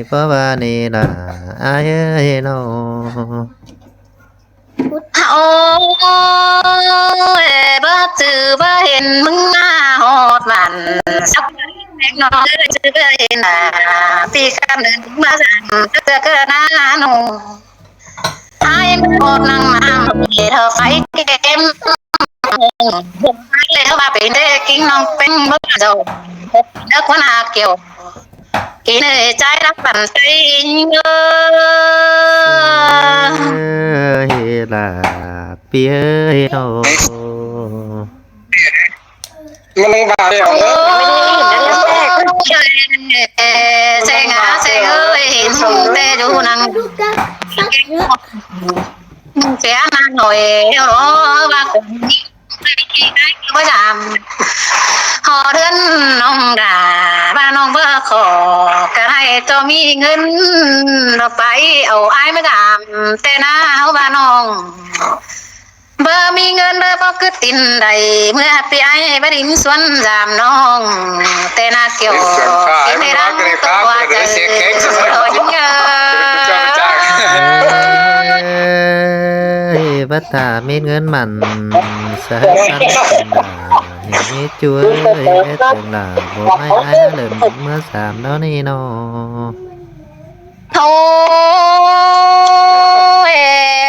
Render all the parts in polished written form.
เพราะว่านี่ล่ะอายเอ้ยน้อโอ้ยบ่จือบ่เห็นมึงมาฮอดวันสักแม่น้องจือบ่เห็นหน้าพี่กันเดินมาสั่งเตือเกิดหน้าหนูอายมันโอดนั่งน้ำเธอไฟเกมแล้วมาเป็นเด็กกิ้งน้องเป็นบ่เจ้าเด็กคนหาเกี่ยวกินใจรักปั่นใจเงอเฮ้ยล่ะเปียเอ้ยน้อมันยังบาเลยเหรอเซงอาเซงเอ้ยเห็นเตจูนังเสียนางหน่อยเดี๋ยวรอว่าคนนี้ไม่กี่ได้ก็จำหอเดือนน้องด่าบ้านน้องเบอร์ขอก็ให้ตัวมีเงินเราไปเอาไอ้ไม่จำแต่หน้าเอาบ้านน้องเบอร์มีเงินเบอร์บอกคือตินใดเมื่อปีไอ้บดินสวนจามน้องแต่นาเกี่ยวกินในรังตัวเจอยิ่งเงเอ้ยบัดตามีเงินมันสะสันเห็นมีช่วยเอ้ยแต่งล่ะบ่ให้อายเริ่มเมื่อสามแล้วนี่น้อโธ่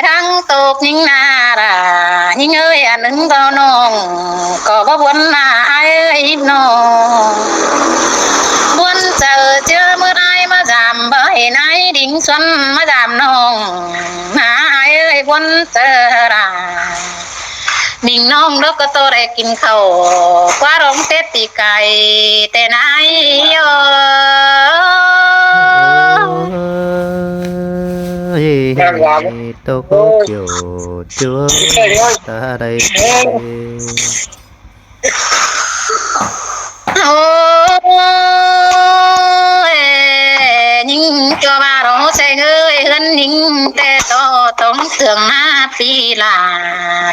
ทั้งตกยิ่งนาด่ายิ่งเอ้ยอันหนึ่งก็น้องก็บ่บวนหน้าไอ้น้องบวนเจอเมื่อไรมาจำบ่เห็นไอ้ดิ่งสวนมาจำน้องหาไอ้บวนเจอด่าดิ่งน้องแล้วก็โตได้กินข้าวกว่าร้องเต้ตีไก่แต่นายโยโตโกเกียวจัวตาได้โอ้ยยิ่งจัวมาร้องใส่เงยเฮือนยิ่งแต่โตต้องเถื่องหน้าปีลา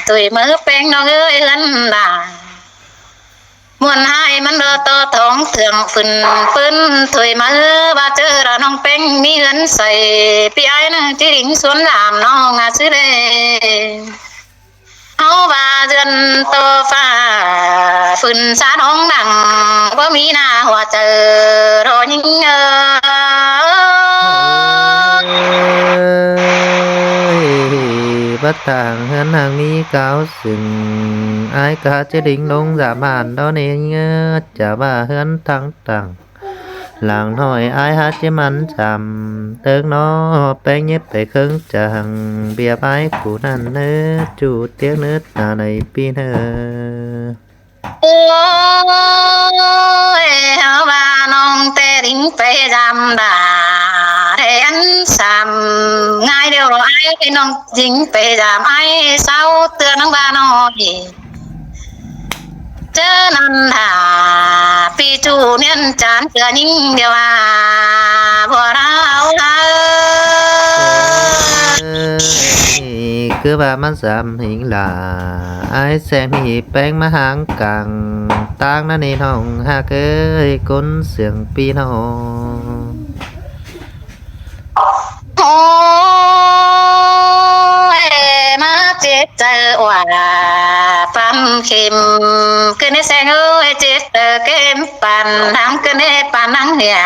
ตุยมือเป็นน้องเอ้ยเฮือนลามวนให้มันเดอโตท้องเถื่องฝืนปืนถุยมือว่าเจอเราน้องเป็งมีเงินใส่พี่ไอ้นะที่ดิ่งสวนลามน้องอาซื้อเลยเอาว่าเดือนโตฟ้าฝืนสาน้องดังว่ามีหน้าหัวเจอรอยิ่งบัดทางเฮือนทางมีเก้าสึงอายกะจะดิ่งลงสามานดอนเองจะว่าเฮือนทั้งตังหลังหน่อยอายหาจะมันจำเติงน้อแป้งเย็บไปครึ่งจังเบียบไอ้กูนั่นเนื้อจูดเตียงเนื้อหน้าในปีเนื้อโอ้ยเอาว่าน้องเตริ่งไปจำด่าเรียนซ้ำง่ายเดียวเราไอ้น้องจิงไปจำไอ้เศร้าเตือนน้องบ้านน้อยเจอนันทาปีจูเนียนจานเกลือยิ่งเดียวบัวเราคือว่ามันสามหิงหลาไอ้แสงหีแป้งมาหางกังตั้งนั่นนี่น้องหากเอ้ยก้นเสียงปีน้องโอ้ยมาเจ็บใจว่าปั๊มเข็มขึ้นในแสงเอ้ยเจ็บเกมปั่นน้ำขึ้นในปั่นนังเหีย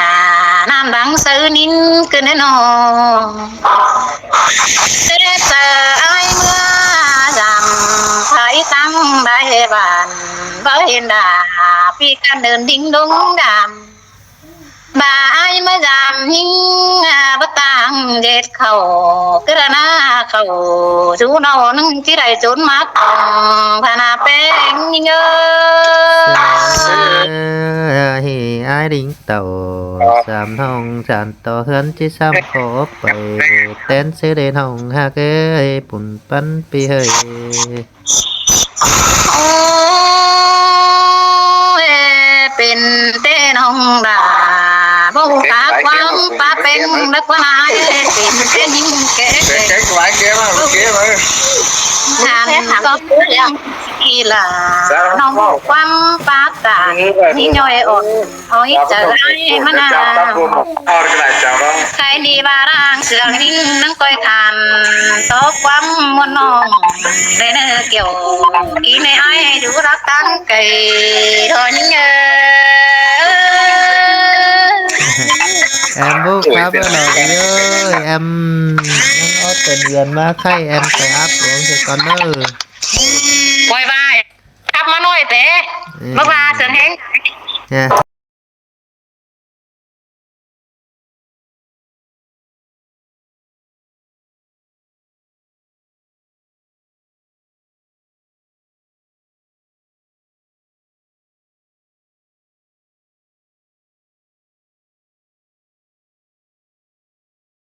น้ำดังซื้อนิ้นขึ้นในนองเจ็บเจอไอ้เมื่อจำไทยตั้งได้บ้านบ่เห็นดาพี่กันเดินดิ้งดงดำบ่ายมาจำยิ่งบ่ต่างเด็ดเขากระนาเขาจูนเอานึงที่ได้จนมาต้องพนาเป็นยิ่งฮีไอ้ดิ่งเต่าสามห้องจานต่อเฮือนที่ซ้ำขอไปเต้นเสด็จห้องหากเอ้ยปุ่นปั้นปีเฮยโอ้ยเป็นเต้นองดาบ่ตาความป้าเป็นนักว่าเป็นเต้นยิ่งแก่cái quái kia mà kia mà งานก็เรื่องขี่ là nó một quăng bát tà đi nhoi ổn ôi trời ơi mà nào khai đi ba đang sườn hình nâng coi khàn tố quăng muôn nòng đây là kiểu ý này ai đủ rắc tăng cây thôi nhưng em vô pháp với lời ơi em có tình gần má khay em phải áp xuống cho con ơi quay vai cắp mà nói thế bước ra sườn hình nha